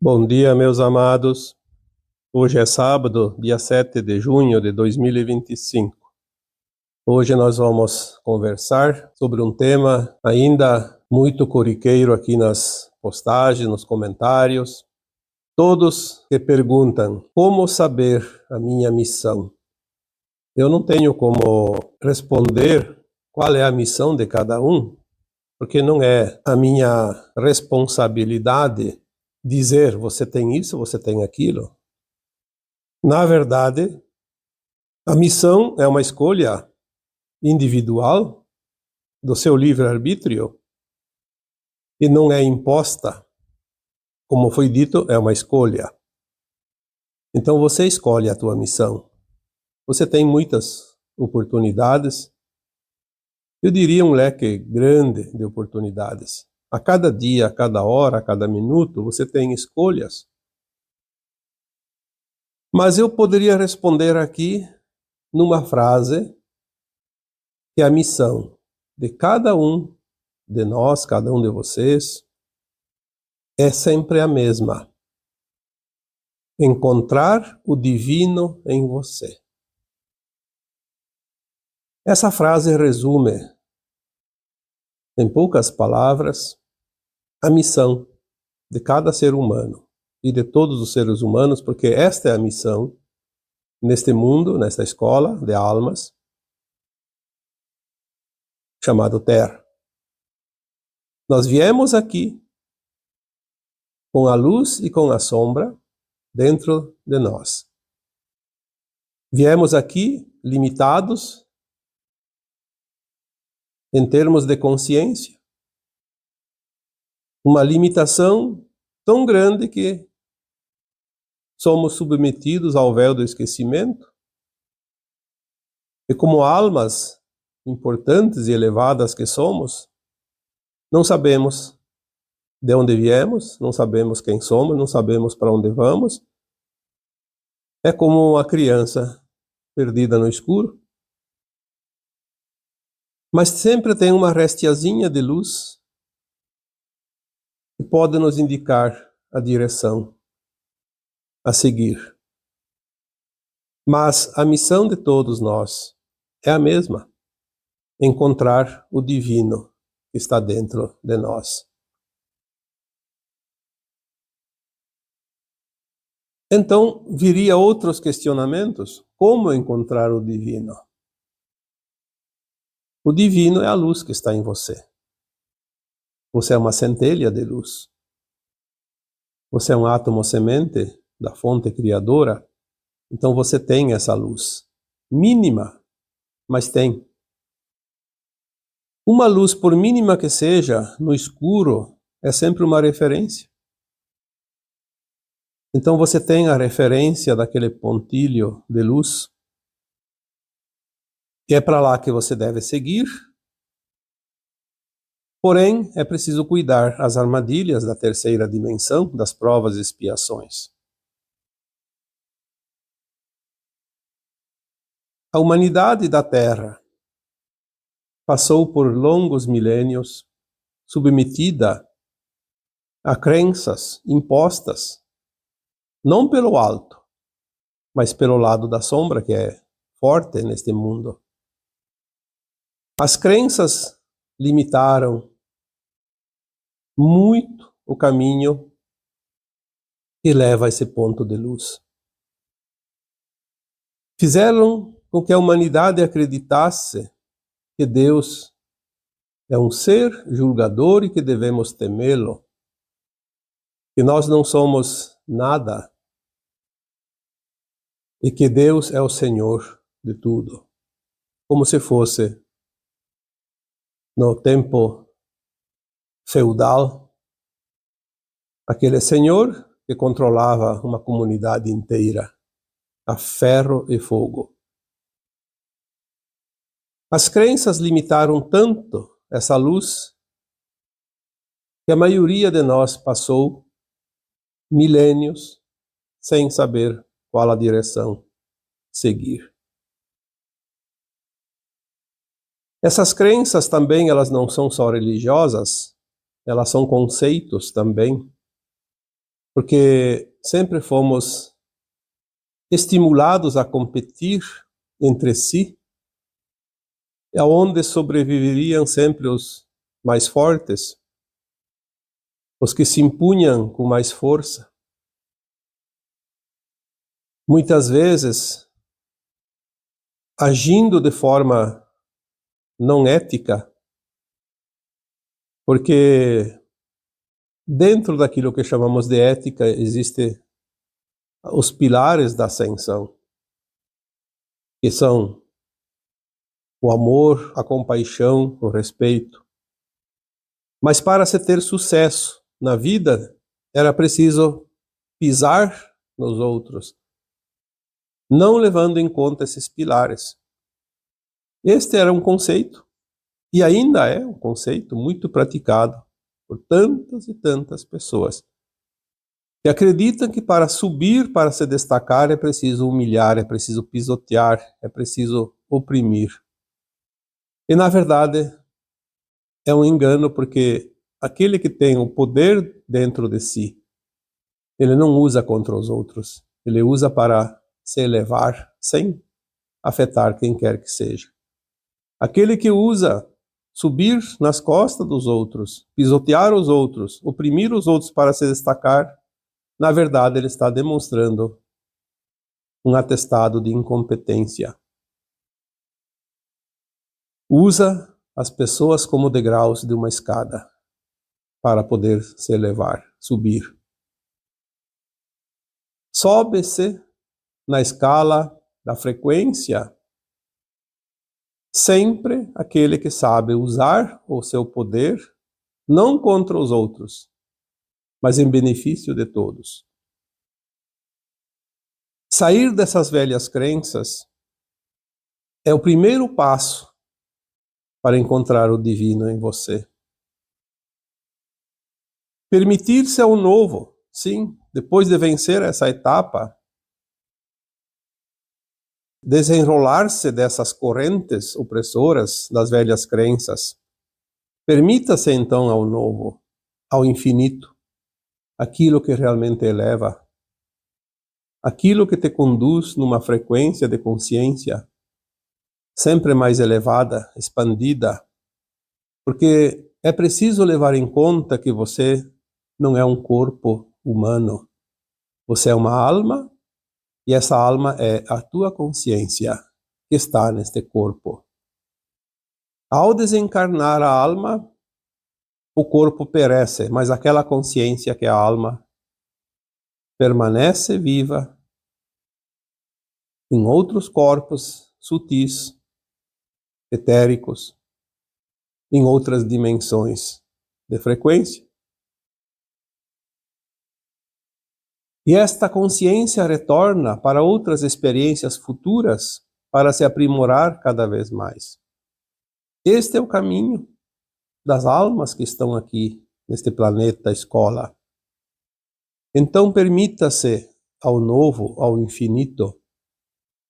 Bom dia, meus amados. Hoje é sábado, dia 7 de junho de 2025. Hoje nós vamos conversar sobre um tema ainda muito corriqueiro aqui nas postagens, nos comentários. Todos que perguntam como saber a minha missão. Eu não tenho como responder qual é a missão de cada um, porque não é a minha responsabilidade dizer você tem isso, você tem aquilo. Na verdade, a missão é uma escolha individual do seu livre-arbítrio e não é imposta. Como foi dito, é uma escolha. Então você escolhe a tua missão. Você tem muitas oportunidades. Eu diria um leque grande de oportunidades. A cada dia, a cada hora, a cada minuto, você tem escolhas. Mas eu poderia responder aqui numa frase que a missão de cada um de nós, cada um de vocês, é sempre a mesma. Encontrar o divino em você. Essa frase resume, em poucas palavras, a missão de cada ser humano e de todos os seres humanos, porque esta é a missão neste mundo, nesta escola de almas, chamado Terra. Nós viemos aqui com a luz e com a sombra dentro de nós. Viemos aqui limitados em termos de consciência. Uma limitação tão grande que somos submetidos ao véu do esquecimento. E como almas importantes e elevadas que somos, não sabemos de onde viemos, não sabemos quem somos, não sabemos para onde vamos. É como uma criança perdida no escuro. Mas sempre tem uma restiazinha de luz que pode nos indicar a direção a seguir. Mas a missão de todos nós é a mesma: encontrar o divino que está dentro de nós. Então, viria outros questionamentos. Como encontrar o divino? O divino é a luz que está em você. Você é uma centelha de luz. Você é um átomo semente da fonte criadora. Então você tem essa luz. Mínima, mas tem. Uma luz, por mínima que seja, no escuro, é sempre uma referência. Então você tem a referência daquele pontilho de luz. E é para lá que você deve seguir. Porém, é preciso cuidar as armadilhas da terceira dimensão, das provas e expiações. A humanidade da Terra passou por longos milênios submetida a crenças impostas, não pelo alto, mas pelo lado da sombra, que é forte neste mundo. As crenças limitaram muito o caminho que leva a esse ponto de luz. Fizeram com que a humanidade acreditasse que Deus é um ser julgador e que devemos temê-lo, que nós não somos nada e que Deus é o Senhor de tudo, como se fosse no tempo feudal, aquele senhor que controlava uma comunidade inteira a ferro e fogo. As crenças limitaram tanto essa luz que a maioria de nós passou milênios sem saber qual a direção seguir. Essas crenças também, elas não são só religiosas, elas são conceitos também. porque sempre fomos estimulados a competir entre si, aonde sobreviveriam sempre os mais fortes, os que se impunham com mais força. Muitas vezes, agindo de forma não ética, porque dentro daquilo que chamamos de ética existem os pilares da ascensão, que são o amor, a compaixão, o respeito. Mas para se ter sucesso na vida, era preciso pisar nos outros, não levando em conta esses pilares. Este era um conceito, e ainda é um conceito muito praticado por tantas e tantas pessoas, que acreditam que para subir, para se destacar, é preciso humilhar, é preciso pisotear, é preciso oprimir. E na verdade é um engano, porque aquele que tem o poder dentro de si, ele não usa contra os outros, ele usa para se elevar sem afetar quem quer que seja. Aquele que usa subir nas costas dos outros, pisotear os outros, oprimir os outros para se destacar, na verdade ele está demonstrando um atestado de incompetência. Usa as pessoas como degraus de uma escada para poder se elevar, subir. Sobe-se na escala da frequência sempre aquele que sabe usar o seu poder não contra os outros, mas em benefício de todos. Sair dessas velhas crenças é o primeiro passo para encontrar o divino em você. Permitir-se ao novo, sim, depois de vencer essa etapa, desenrolar-se dessas correntes opressoras das velhas crenças. Permita-se então ao novo, ao infinito, aquilo que realmente eleva, aquilo que te conduz numa frequência de consciência sempre mais elevada, expandida, porque é preciso levar em conta que você não é um corpo humano. Você é uma alma, e essa alma é a tua consciência que está neste corpo. Ao desencarnar a alma, o corpo perece, mas aquela consciência que é a alma permanece viva em outros corpos sutis, etéricos, em outras dimensões de frequência. E esta consciência retorna para outras experiências futuras para se aprimorar cada vez mais. Este é o caminho das almas que estão aqui neste planeta escola. Então permita-se ao novo, ao infinito,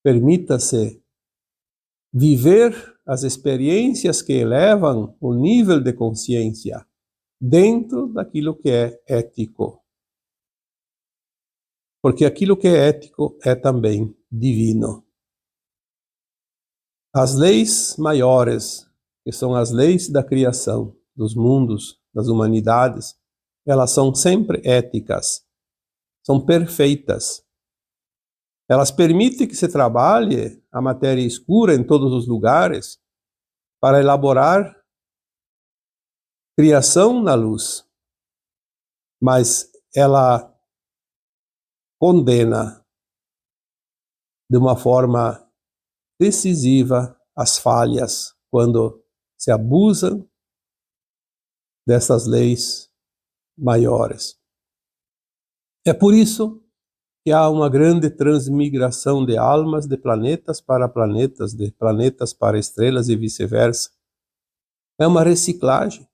permita-se viver as experiências que elevam o nível de consciência dentro daquilo que é ético. Porque aquilo que é ético é também divino. As leis maiores, que são as leis da criação, dos mundos, das humanidades, elas são sempre éticas, são perfeitas. Elas permitem que se trabalhe a matéria escura em todos os lugares para elaborar criação na luz. Mas ela condena de uma forma decisiva as falhas quando se abusam dessas leis maiores. É por isso que há uma grande transmigração de almas de planetas para planetas, de planetas para estrelas e vice-versa. É uma reciclagem.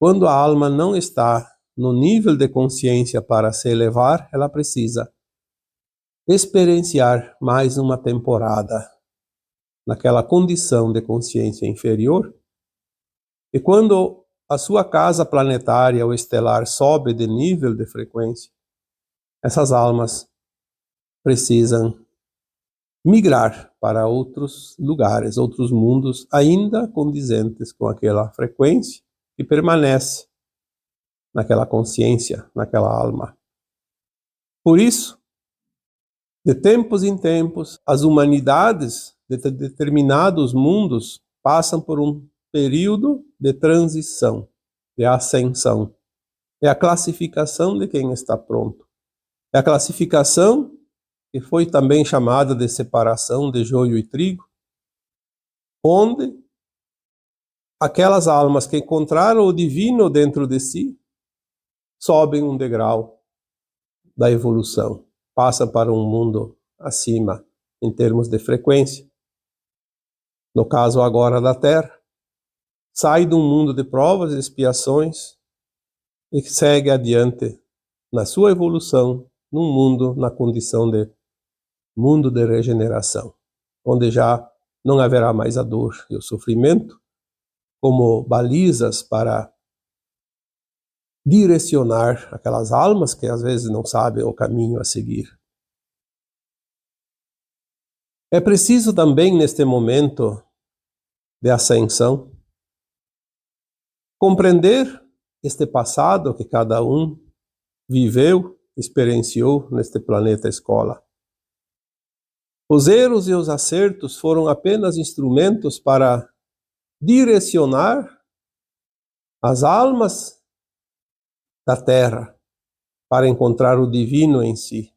Quando a alma não está no nível de consciência para se elevar, ela precisa experienciar mais uma temporada naquela condição de consciência inferior. E quando a sua casa planetária ou estelar sobe de nível de frequência, essas almas precisam migrar para outros lugares, outros mundos, ainda condizentes com aquela frequência que permanece naquela consciência, naquela alma. Por isso, de tempos em tempos, as humanidades de determinados mundos passam por um período de transição, de ascensão. É a classificação de quem está pronto. É a classificação que foi também chamada de separação de joio e trigo, onde aquelas almas que encontraram o divino dentro de si sobem um degrau da evolução, passam para um mundo acima em termos de frequência. No caso agora da Terra, sai de um mundo de provas e expiações e segue adiante na sua evolução num mundo na condição de mundo de regeneração, onde já não haverá mais a dor e o sofrimento como balizas para direcionar aquelas almas que às vezes não sabem o caminho a seguir. É preciso também, neste momento de ascensão, compreender este passado que cada um viveu, experienciou neste planeta escola. Os erros e os acertos foram apenas instrumentos para direcionar as almas da Terra para encontrar o divino em si.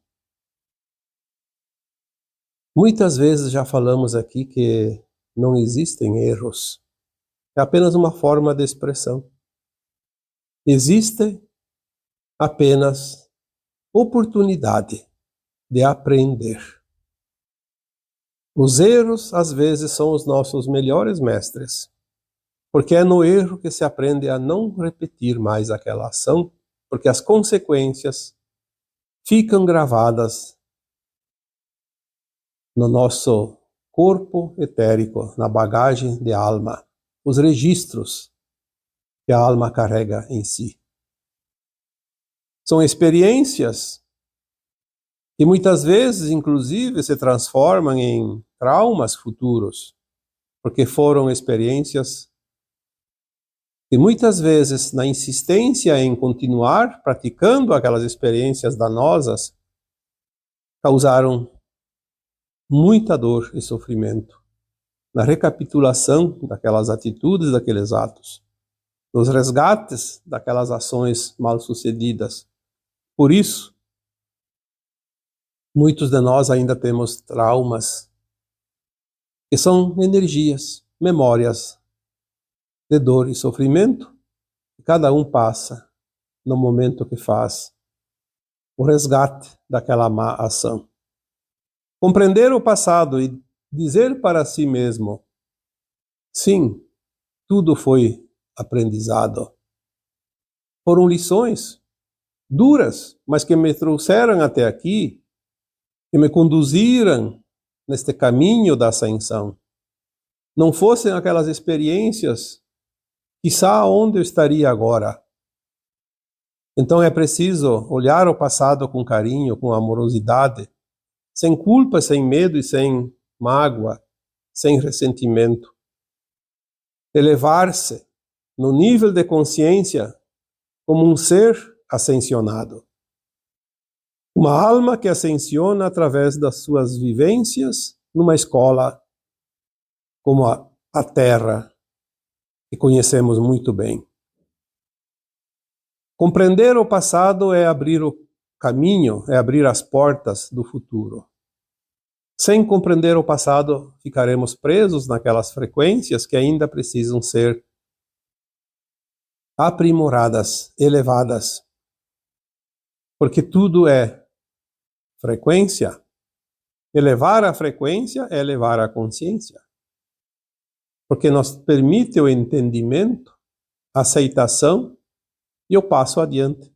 Muitas vezes já falamos aqui que não existem erros. É apenas uma forma de expressão. Existe apenas oportunidade de aprender. Os erros, às vezes, são os nossos melhores mestres, porque é no erro que se aprende a não repetir mais aquela ação, porque as consequências ficam gravadas no nosso corpo etérico, na bagagem de alma, os registros que a alma carrega em si. São experiências que muitas vezes, inclusive, se transformam em traumas futuros, porque foram experiências que muitas vezes, na insistência em continuar praticando aquelas experiências danosas, causaram muita dor e sofrimento na recapitulação daquelas atitudes, daqueles atos, nos resgates daquelas ações mal-sucedidas. Por isso, muitos de nós ainda temos traumas que são energias, memórias de dor e sofrimento, que cada um passa no momento que faz o resgate daquela má ação. Compreender o passado e dizer para si mesmo, sim, tudo foi aprendizado. Foram lições duras, mas que me trouxeram até aqui, que me conduziram neste caminho da ascensão. Não fossem aquelas experiências, quiçá onde eu estaria agora. Então é preciso olhar o passado com carinho, com amorosidade, sem culpa, sem medo e sem mágoa, sem ressentimento. Elevar-se no nível de consciência como um ser ascensionado. Uma alma que ascensiona através das suas vivências numa escola como a Terra, que conhecemos muito bem. Compreender o passado é abrir o caminho, é abrir as portas do futuro. Sem compreender o passado, ficaremos presos naquelas frequências que ainda precisam ser aprimoradas, elevadas. Porque tudo é frequência. Elevar a frequência é elevar a consciência. Porque nos permite o entendimento, a aceitação e o passo adiante.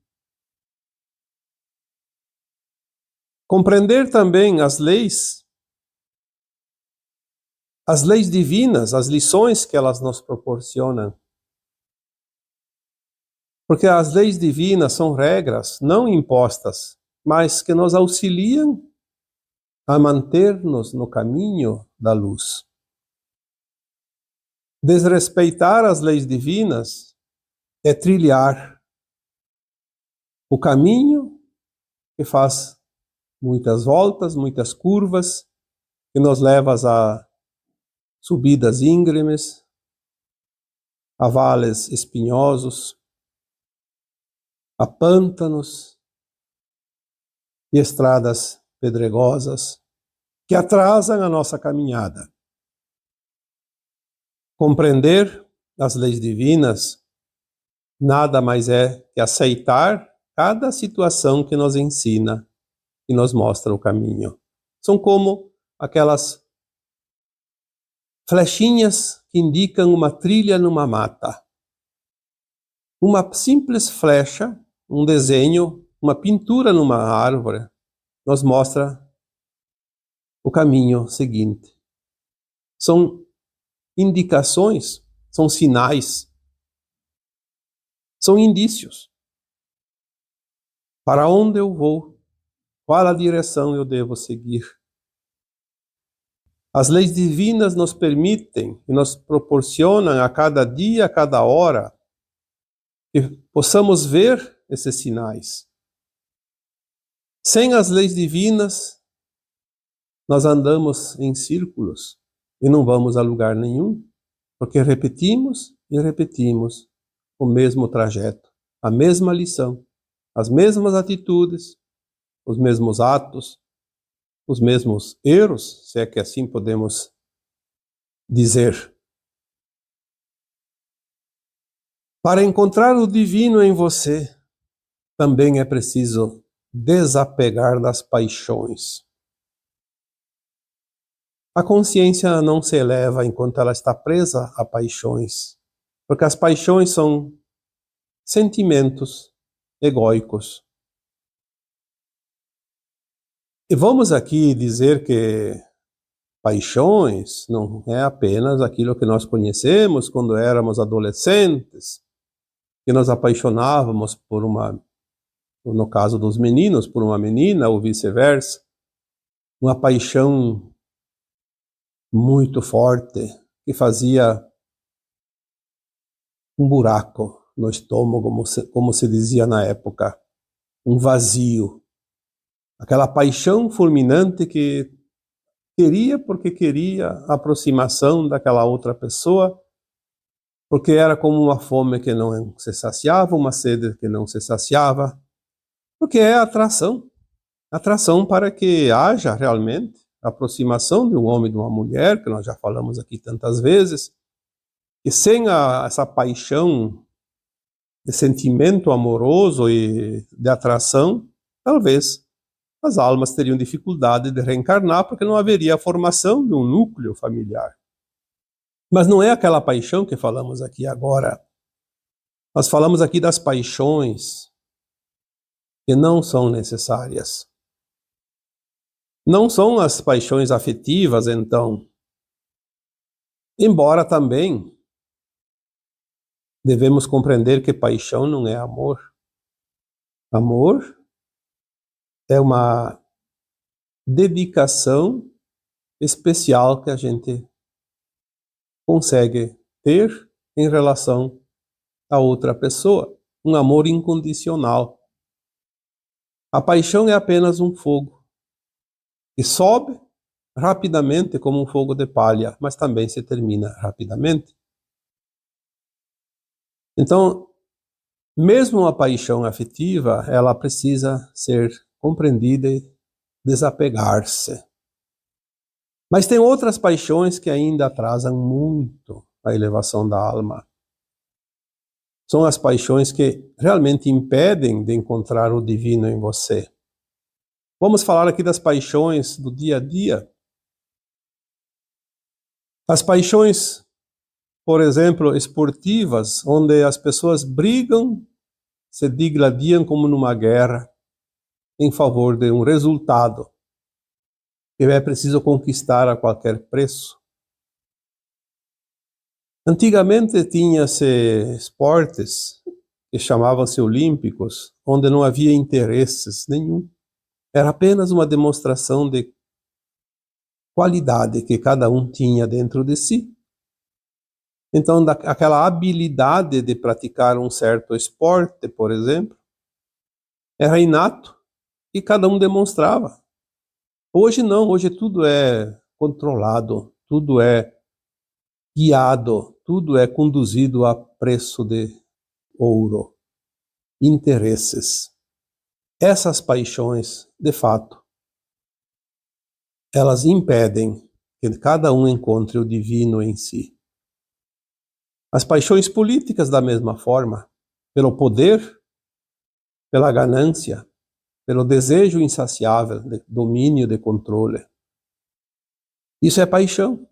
Compreender também as leis divinas, as lições que elas nos proporcionam. Porque as leis divinas são regras não impostas mas que nos auxiliam a manter-nos no caminho da luz. Desrespeitar as leis divinas é trilhar o caminho que faz muitas voltas, muitas curvas, que nos leva a subidas íngremes, a vales espinhosos, a pântanos e estradas pedregosas que atrasam a nossa caminhada. Compreender as leis divinas nada mais é que aceitar cada situação que nos ensina e nos mostra o caminho. São como aquelas flechinhas que indicam uma trilha numa mata. Uma simples flecha, um desenho, uma pintura numa árvore, nos mostra o caminho seguinte. São indicações, são sinais, são indícios. Para onde eu vou? Qual a direção eu devo seguir? As leis divinas nos permitem e nos proporcionam a cada dia, a cada hora, que possamos ver esses sinais. Sem as leis divinas, nós andamos em círculos e não vamos a lugar nenhum, porque repetimos e repetimos o mesmo trajeto, a mesma lição, as mesmas atitudes, os mesmos atos, os mesmos erros, se é que assim podemos dizer. Para encontrar o divino em você, também é preciso desapegar das paixões. A consciência não se eleva enquanto ela está presa a paixões, porque as paixões são sentimentos egóicos. E vamos aqui dizer que paixões não é apenas aquilo que nós conhecemos quando éramos adolescentes, que nos apaixonávamos por no caso dos meninos, por uma menina ou vice-versa, uma paixão muito forte que fazia um buraco no estômago, como se dizia na época, um vazio. Aquela paixão fulminante que queria porque queria a aproximação daquela outra pessoa, porque era como uma fome que não se saciava, uma sede que não se saciava, porque é atração para que haja realmente a aproximação de um homem e de uma mulher, que nós já falamos aqui tantas vezes, e sem essa paixão de sentimento amoroso e de atração, talvez as almas teriam dificuldade de reencarnar, porque não haveria a formação de um núcleo familiar. Mas não é aquela paixão que falamos aqui agora. Nós falamos aqui das paixões que não são necessárias. Não são as paixões afetivas, então. Embora também devemos compreender que paixão não é amor. Amor é uma dedicação especial que a gente consegue ter em relação a outra pessoa. Um amor incondicional. A paixão é apenas um fogo que sobe rapidamente como um fogo de palha, mas também se termina rapidamente. Então, mesmo a paixão afetiva, ela precisa ser compreendida e desapegar-se. Mas tem outras paixões que ainda atrasam muito a elevação da alma. São as paixões que realmente impedem de encontrar o divino em você. Vamos falar aqui das paixões do dia a dia. As paixões, por exemplo, esportivas, onde as pessoas brigam, se digladiam como numa guerra, em favor de um resultado que é preciso conquistar a qualquer preço. Antigamente tinha-se esportes que chamavam-se olímpicos, onde não havia interesses nenhum. Era apenas uma demonstração de qualidade que cada um tinha dentro de si. Então, aquela habilidade de praticar um certo esporte, por exemplo, era inato e cada um demonstrava. Hoje não, hoje tudo é controlado, tudo é guiado, tudo é conduzido a preço de ouro, interesses. Essas paixões, de fato, elas impedem que cada um encontre o divino em si. As paixões políticas, da mesma forma, pelo poder, pela ganância, pelo desejo insaciável de domínio, de controle. Isso é paixão.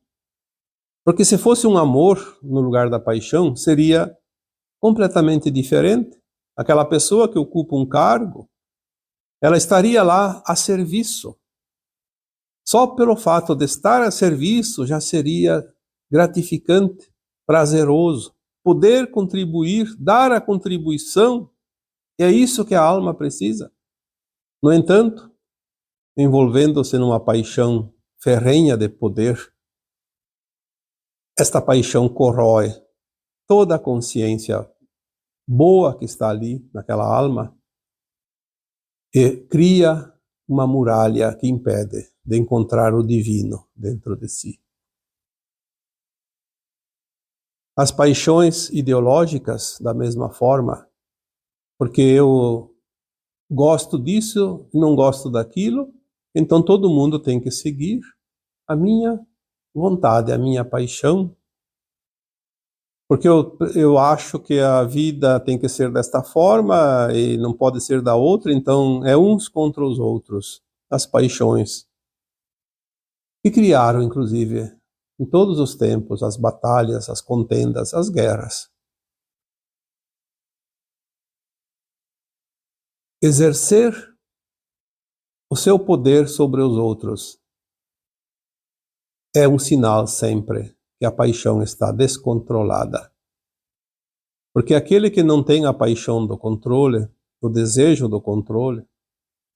Porque se fosse um amor no lugar da paixão, seria completamente diferente. Aquela pessoa que ocupa um cargo, ela estaria lá a serviço. Só pelo fato de estar a serviço já seria gratificante, prazeroso. Poder contribuir, dar a contribuição, é isso que a alma precisa. No entanto, envolvendo-se numa paixão ferrenha de poder, esta paixão corrói toda a consciência boa que está ali naquela alma e cria uma muralha que impede de encontrar o divino dentro de si. As paixões ideológicas, da mesma forma, porque eu gosto disso, não gosto daquilo, então todo mundo tem que seguir a minha vontade, a minha paixão, porque eu acho que a vida tem que ser desta forma e não pode ser da outra, então é uns contra os outros, as paixões, que criaram, inclusive, em todos os tempos, as batalhas, as contendas, as guerras. Exercer o seu poder sobre os outros é um sinal sempre que a paixão está descontrolada. Porque aquele que não tem a paixão do controle, o desejo do controle,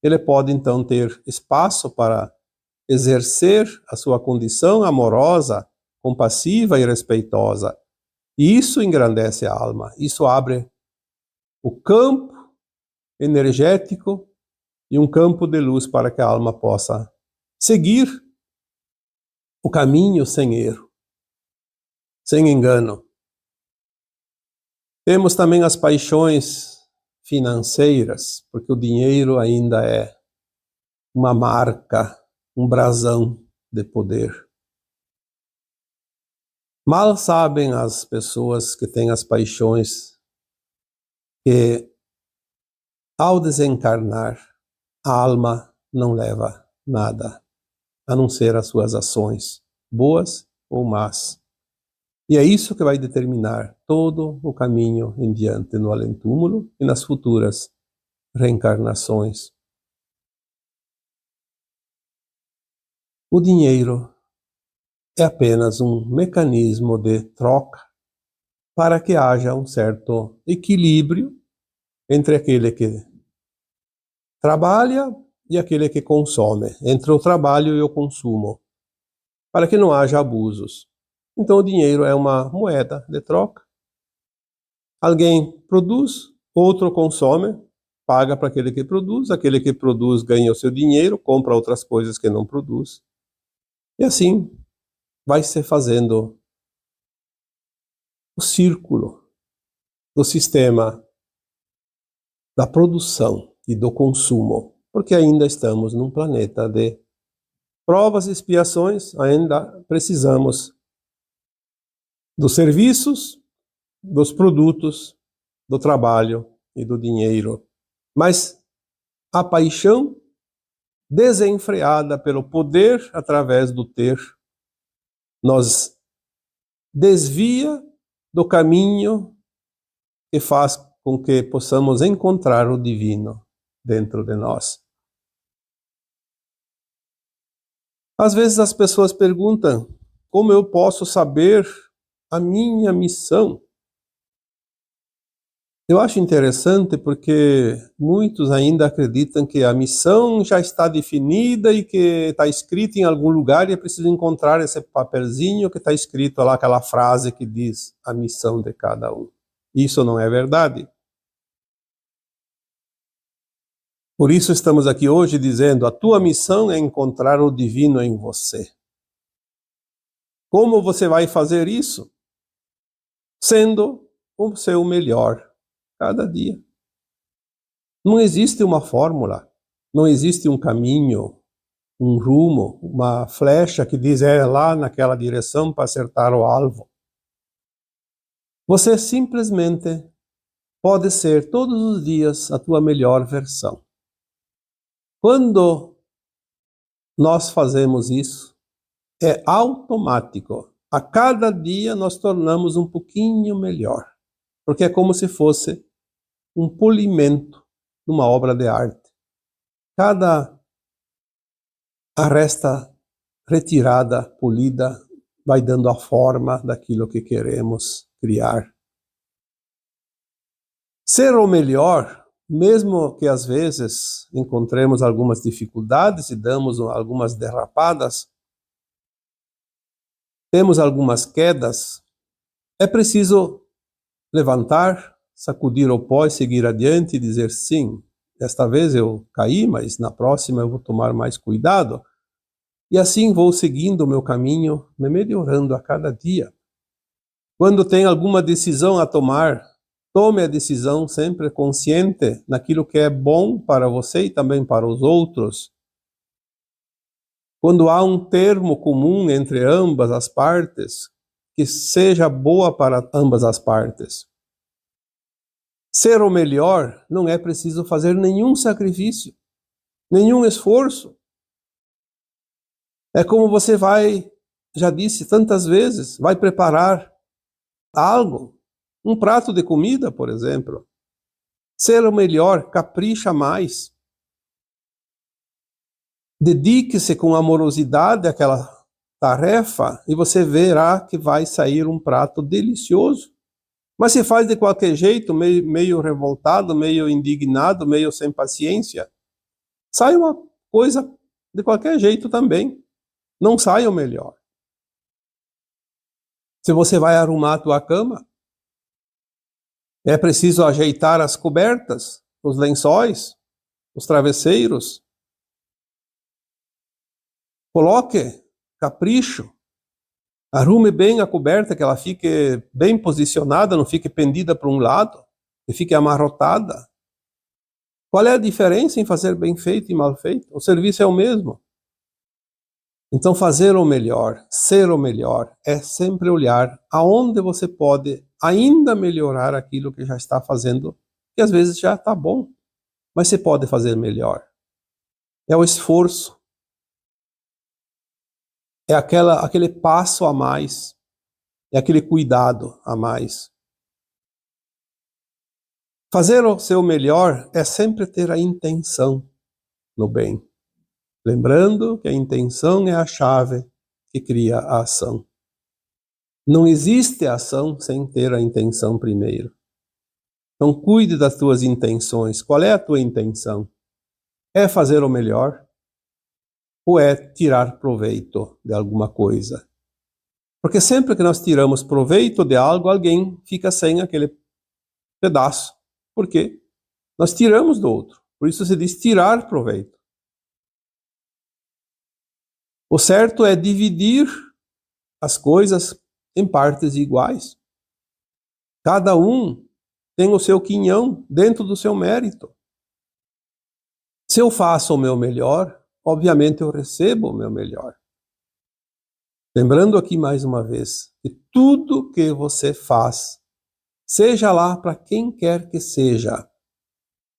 ele pode então ter espaço para exercer a sua condição amorosa, compassiva e respeitosa. E isso engrandece a alma, isso abre o campo energético e um campo de luz para que a alma possa seguir o caminho sem erro, sem engano. Temos também as paixões financeiras, porque o dinheiro ainda é uma marca, um brasão de poder. Mal sabem as pessoas que têm as paixões que, ao desencarnar, a alma não leva nada, a não ser as suas ações, boas ou más. E é isso que vai determinar todo o caminho em diante no além-túmulo e nas futuras reencarnações. O dinheiro é apenas um mecanismo de troca para que haja um certo equilíbrio entre aquele que trabalha e aquele que consome, entre o trabalho e o consumo, para que não haja abusos. Então o dinheiro é uma moeda de troca. Alguém produz, outro consome, paga para aquele que produz ganha o seu dinheiro, compra outras coisas que não produz. E assim vai se fazendo o círculo do sistema da produção e do consumo, porque ainda estamos num planeta de provas e expiações, ainda precisamos dos serviços, dos produtos, do trabalho e do dinheiro. Mas a paixão desenfreada pelo poder através do ter nos desvia do caminho que faz com que possamos encontrar o divino dentro de nós. Às vezes as pessoas perguntam: como eu posso saber a minha missão? Eu acho interessante porque muitos ainda acreditam que a missão já está definida e que está escrita em algum lugar e é preciso encontrar esse papelzinho que está escrito lá, aquela frase que diz a missão de cada um. Isso não é verdade. Por isso estamos aqui hoje dizendo: a tua missão é encontrar o divino em você. Como você vai fazer isso? Sendo o seu melhor cada dia. Não existe uma fórmula, não existe um caminho, um rumo, uma flecha que diz lá naquela direção para acertar o alvo. Você simplesmente pode ser todos os dias a tua melhor versão. Quando nós fazemos isso, é automático. A cada dia nós tornamos um pouquinho melhor, porque é como se fosse um polimento numa obra de arte. Cada aresta retirada, polida, vai dando a forma daquilo que queremos criar. Ser o melhor, mesmo que às vezes encontremos algumas dificuldades e damos algumas derrapadas, temos algumas quedas, é preciso levantar, sacudir o pó e seguir adiante e dizer: sim, desta vez eu caí, mas na próxima eu vou tomar mais cuidado. E assim vou seguindo o meu caminho, me melhorando a cada dia. Quando tem alguma decisão a tomar, tome a decisão sempre consciente naquilo que é bom para você e também para os outros. Quando há um termo comum entre ambas as partes, que seja boa para ambas as partes. Ser o melhor não é preciso fazer nenhum sacrifício, nenhum esforço. É como você vai, já disse tantas vezes, vai preparar algo, um prato de comida, por exemplo. Ser o melhor, capricha mais. Dedique-se com amorosidade àquela tarefa e você verá que vai sair um prato delicioso. Mas se faz de qualquer jeito, meio revoltado, meio indignado, meio sem paciência, sai uma coisa de qualquer jeito também. Não sai o melhor. Se você vai arrumar a tua cama, é preciso ajeitar as cobertas, os lençóis, os travesseiros. Coloque capricho. Arrume bem a coberta, que ela fique bem posicionada, não fique pendida para um lado, e fique amarrotada. Qual é a diferença em fazer bem feito e mal feito? O serviço é o mesmo. Então, fazer o melhor, ser o melhor, é sempre olhar aonde você pode ainda melhorar aquilo que já está fazendo, que às vezes já está bom, mas você pode fazer melhor. É o esforço, é aquele passo a mais, é aquele cuidado a mais. Fazer o seu melhor é sempre ter a intenção no bem. Lembrando que a intenção é a chave que cria a ação. Não existe ação sem ter a intenção primeiro. Então cuide das tuas intenções. Qual é a tua intenção? É fazer o melhor? Ou é tirar proveito de alguma coisa? Porque sempre que nós tiramos proveito de algo, alguém fica sem aquele pedaço. Por quê? Nós tiramos do outro. Por isso se diz tirar proveito. O certo é dividir as coisas em partes iguais. Cada um tem o seu quinhão dentro do seu mérito. Se eu faço o meu melhor, obviamente eu recebo o meu melhor. Lembrando aqui mais uma vez, que tudo que você faz, seja lá para quem quer que seja,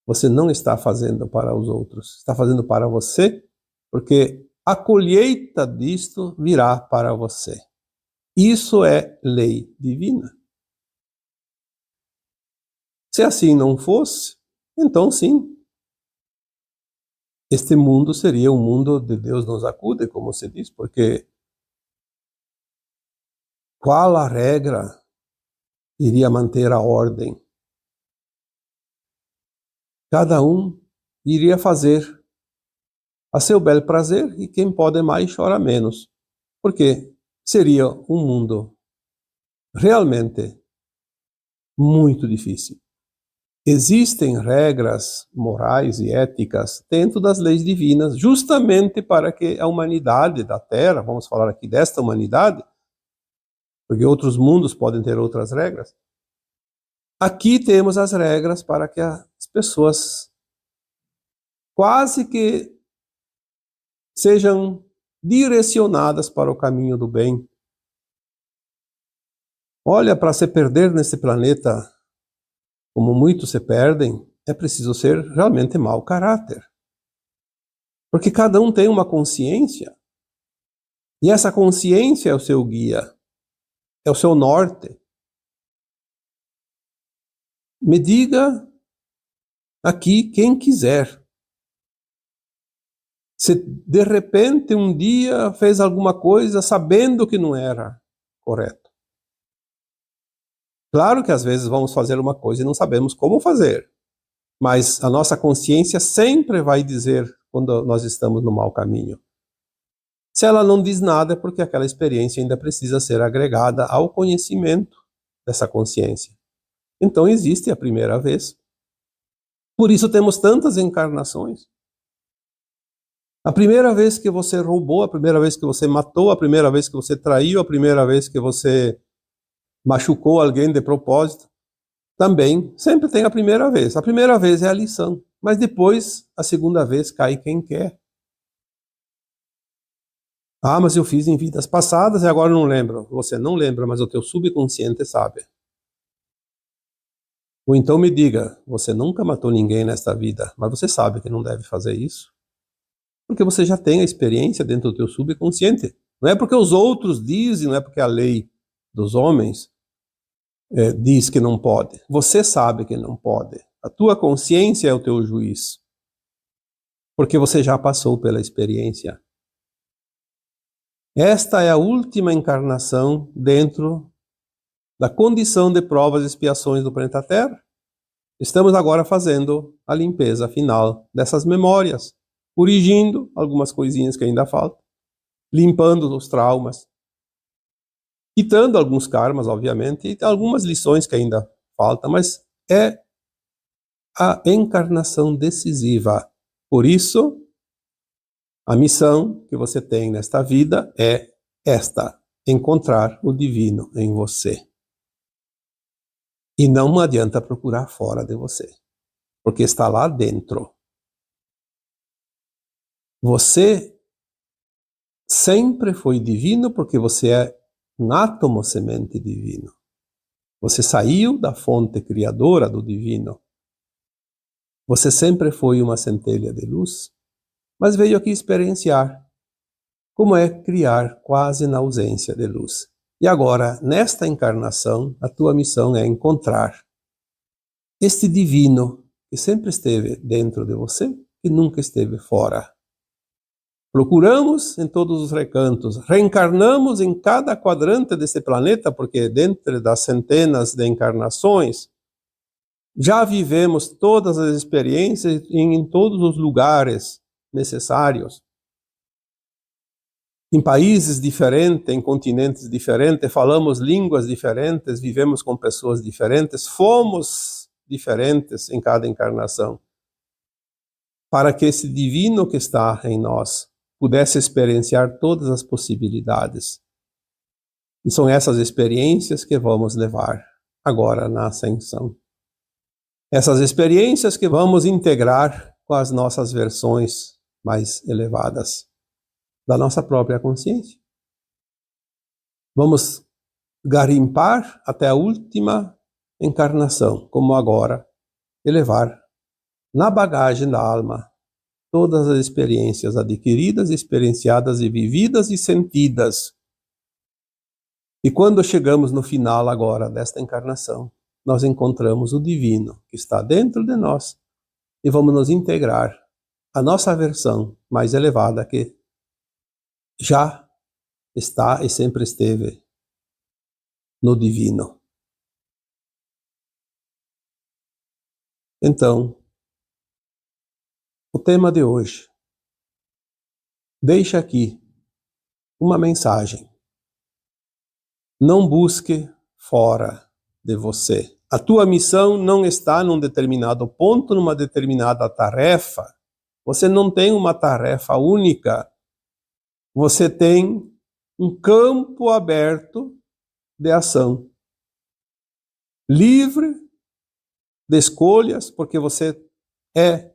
você não está fazendo para os outros, está fazendo para você, porque a colheita disto virá para você. Isso é lei divina. Se assim não fosse, então sim, este mundo seria um mundo de Deus nos acude, como se diz, porque qual a regra iria manter a ordem? cada um iria fazer a seu bel prazer, e quem pode mais chora menos, porque seria um mundo realmente muito difícil. Existem regras morais e éticas dentro das leis divinas, justamente para que a humanidade da Terra, vamos falar aqui desta humanidade, porque outros mundos podem ter outras regras. Aqui temos as regras para que as pessoas quase que sejam direcionadas para o caminho do bem. Olha, para se perder nesse planeta, como muitos se perdem, é preciso ser realmente mau caráter. Porque cada um tem uma consciência, e essa consciência é o seu guia, é o seu norte. Me diga aqui quem quiser, se de repente um dia fez alguma coisa sabendo que não era correto. Claro que às vezes vamos fazer uma coisa e não sabemos como fazer, mas a nossa consciência sempre vai dizer quando nós estamos no mau caminho. Se ela não diz nada, é porque aquela experiência ainda precisa ser agregada ao conhecimento dessa consciência. Então existe a primeira vez. Por isso temos tantas encarnações. A primeira vez que você roubou, a primeira vez que você matou, a primeira vez que você traiu, a primeira vez que você machucou alguém de propósito, também sempre tem a primeira vez. A primeira vez é a lição, mas depois a segunda vez cai quem quer. Ah, mas eu fiz em vidas passadas e agora não lembro. Você não lembra, mas o teu subconsciente sabe. Ou então me diga, você nunca matou ninguém nesta vida, mas você sabe que não deve fazer isso. Porque você já tem a experiência dentro do teu subconsciente. Não é porque os outros dizem, não é porque a lei dos homens diz que não pode. Você sabe que não pode. A tua consciência é o teu juiz. Porque você já passou pela experiência. Esta é a última encarnação dentro da condição de provas e expiações do planeta Terra. Estamos agora fazendo a limpeza final dessas memórias, corrigindo algumas coisinhas que ainda faltam, limpando os traumas, quitando alguns karmas, obviamente, e algumas lições que ainda faltam, mas é a encarnação decisiva. Por isso, a missão que você tem nesta vida é esta: encontrar o divino em você. E não adianta procurar fora de você, porque está lá dentro. Você sempre foi divino porque você é um átomo semente divino. Você saiu da fonte criadora do divino. Você sempre foi uma centelha de luz, mas veio aqui experienciar como é criar quase na ausência de luz. E agora, nesta encarnação, a tua missão é encontrar este divino que sempre esteve dentro de você e nunca esteve fora. Procuramos em todos os recantos, reencarnamos em cada quadrante desse planeta, porque dentro das centenas de encarnações, já vivemos todas as experiências em todos os lugares necessários. Em países diferentes, em continentes diferentes, falamos línguas diferentes, vivemos com pessoas diferentes, fomos diferentes em cada encarnação, para que esse divino que está em nós pudesse experienciar todas as possibilidades. E são essas experiências que vamos levar agora na ascensão. Essas experiências que vamos integrar com as nossas versões mais elevadas da nossa própria consciência. Vamos garimpar até a última encarnação, como agora, e levar na bagagem da alma todas as experiências adquiridas, experienciadas e vividas e sentidas. E quando chegamos no final agora desta encarnação, nós encontramos o divino que está dentro de nós e vamos nos integrar à nossa versão mais elevada que já está e sempre esteve no divino. Então, O tema de hoje. Deixa aqui uma mensagem. Não busque fora de você. A tua missão não está num determinado ponto, numa determinada tarefa. Você não tem uma tarefa única. Você tem um campo aberto de ação. Livre de escolhas, porque você é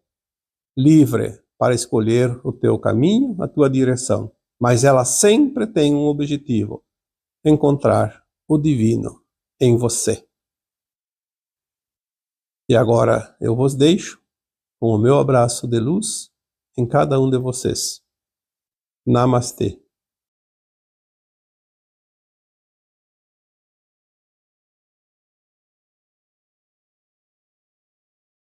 livre para escolher o teu caminho, a tua direção. Mas ela sempre tem um objetivo: encontrar o divino em você. E agora eu vos deixo com o meu abraço de luz em cada um de vocês. Namastê.